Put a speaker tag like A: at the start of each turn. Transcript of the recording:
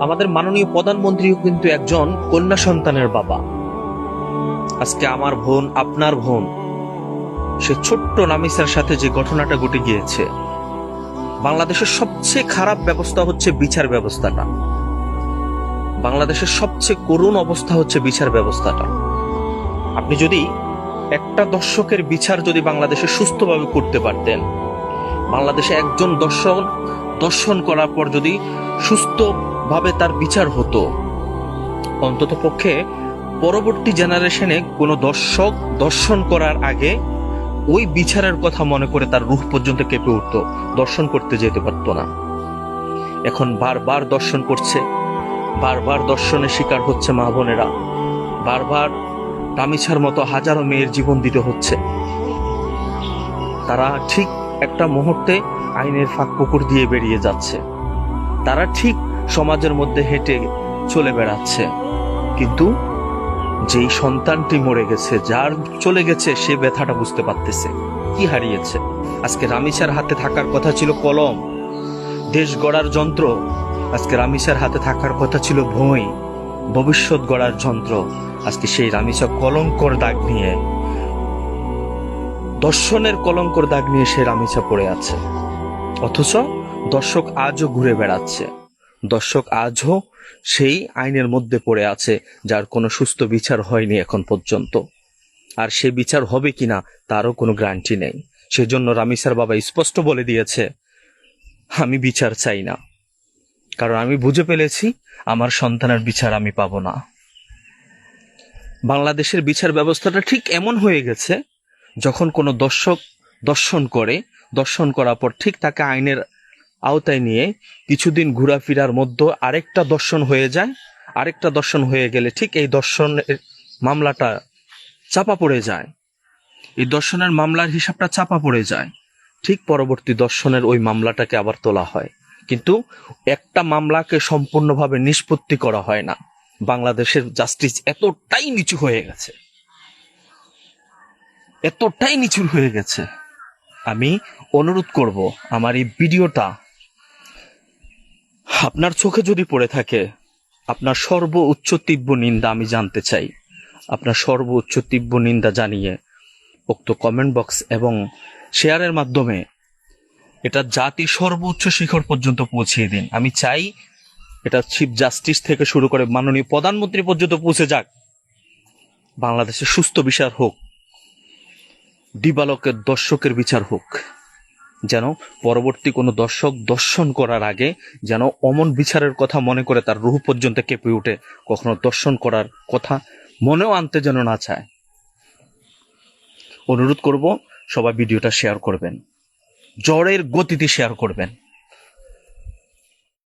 A: আমাদের মাননীয় প্রধানমন্ত্রীও কিন্তু একজন কন্যা সন্তানের বাবা। আজকে আমার বোন, আপনার বোন, সে ছোট্ট নামিসার সাথে যে ঘটনাটা ঘটে গিয়েছে, বাংলাদেশের সবচেয়ে খারাপ ব্যবস্থা হচ্ছে বিচার ব্যবস্থাটা। বাংলাদেশের সবচেয়ে করুণ অবস্থা হচ্ছে বিচার ব্যবস্থাটা। আপনি যদি একটা দর্শকের বিচার যদি বাংলাদেশে সুস্থভাবে করতে পারতেন, বাংলাদেশে একজন দর্শন করার পর যদি সুস্থভাবে তার বিচার হতো, অন্তত পক্ষে পরবর্তী জেনারেশনে কোনো দর্শক দর্শন করার আগে ওই বিচারের কথা মনে করে তার রূহ পর্যন্ত কেঁপে উঠত, দর্শন করতে যেতে পারত না। এখন বারবার দর্শন করছে, বারবার দর্শনের শিকার হচ্ছে মা বোনেরা, বারবার তামিছার মতো হাজারো মেয়ের জীবন দিতে হচ্ছে। তারা ঠিক একটা মুহূর্তে আইনের ফাঁক পুকুর দিয়ে বেরিয়ে যাচ্ছে, তারা ঠিক সমাজের মধ্যে হেঁটে চলে বেড়াচ্ছে, কিন্তু যেই সন্তানটি মরে গেছে, যার চলে গেছে, সে ব্যথাটা বুঝতে পারতেছে কি হারিয়েছে। আজকে রামিসার হাতে থাকার কথা ছিল কলম, দেশ গড়ার যন্ত্র। আজকে রামিসার হাতে থাকার কথা ছিল ভই, ভবিষ্যৎ গড়ার যন্ত্র। আজকে সেই রামিসা কলঙ্কর দাগ নিয়ে, দর্শনের কলঙ্কর দাগ নিয়ে সে রামিসা পড়ে আছে। অথচ দর্শক আজও ঘুরে বেড়াচ্ছে, দর্শক আজও সেই আইনের মধ্যে পড়ে আছে, যার কোনো সুস্থ বিচার হয়নি এখন পর্যন্ত। আর সে বিচার হবে কিনা তারও কোনো গ্যারান্টি নেই। সেজন্য রামিসার বাবা স্পষ্ট বলে দিয়েছে, আমি বিচার চাই না, কারণ আমি বুঝে ফেলেছি আমার সন্তানের বিচার আমি পাবো না। বাংলাদেশের বিচার ব্যবস্থাটা ঠিক এমন হয়ে গেছে, যখন কোনো দর্শক দর্শন করে, দর্শন করার পর ঠিক তাকে আইনের আওতায় নিয়ে কিছুদিন ঘোরাফেরার মধ্যে আরেকটা দর্শন হয়ে যায়। আরেকটা দর্শন হয়ে গেলে ঠিক এই দর্শনের মামলাটা চাপা পড়ে যায়, এই দর্শনের মামলার হিসাবটা চাপা পড়ে যায়। ঠিক পরবর্তী দর্শনের ওই মামলাটাকে আবার তোলা হয়, কিন্তু একটা মামলাকে সম্পূর্ণভাবে নিষ্পত্তি করা হয় না। বাংলাদেশের জাস্টিস এতটাই নিচু হয়ে গেছে, এতটাই নিচু হয়ে গেছে। আমি অনুরোধ করব, আমার এই ভিডিওটা আপনার চোখে যদি পড়ে থাকে, আপনার সর্বোচ্চ তীব্র নিন্দা আমি জানতে চাই। আপনার সর্বোচ্চ তীব্র নিন্দা জানিয়ে উক্ত কমেন্ট বক্স এবং শেয়ারের মাধ্যমে এটা জাতির সর্বোচ্চ শিখর পর্যন্ত পৌঁছিয়ে দিন। আমি চাই এটা চিফ জাস্টিস থেকে শুরু করে মাননীয় প্রধানমন্ত্রী পর্যন্ত পৌঁছে যাক। বাংলাদেশে সুস্থ বিচার হোক, দিবালকের দর্শকের বিচার হোক, যেন পরবর্তী কোনো দর্শক দর্শন করার আগে যেন অমন বিচারের কথা মনে করে তার রূহ পর্যন্ত কেঁপে উঠে, কখনো দর্শন করার কথা মনেও আনতে যেন না চায়। অনুরোধ করব, সবাই ভিডিওটা শেয়ার করবেন, ঝড়ের গতিতে শেয়ার করবেন।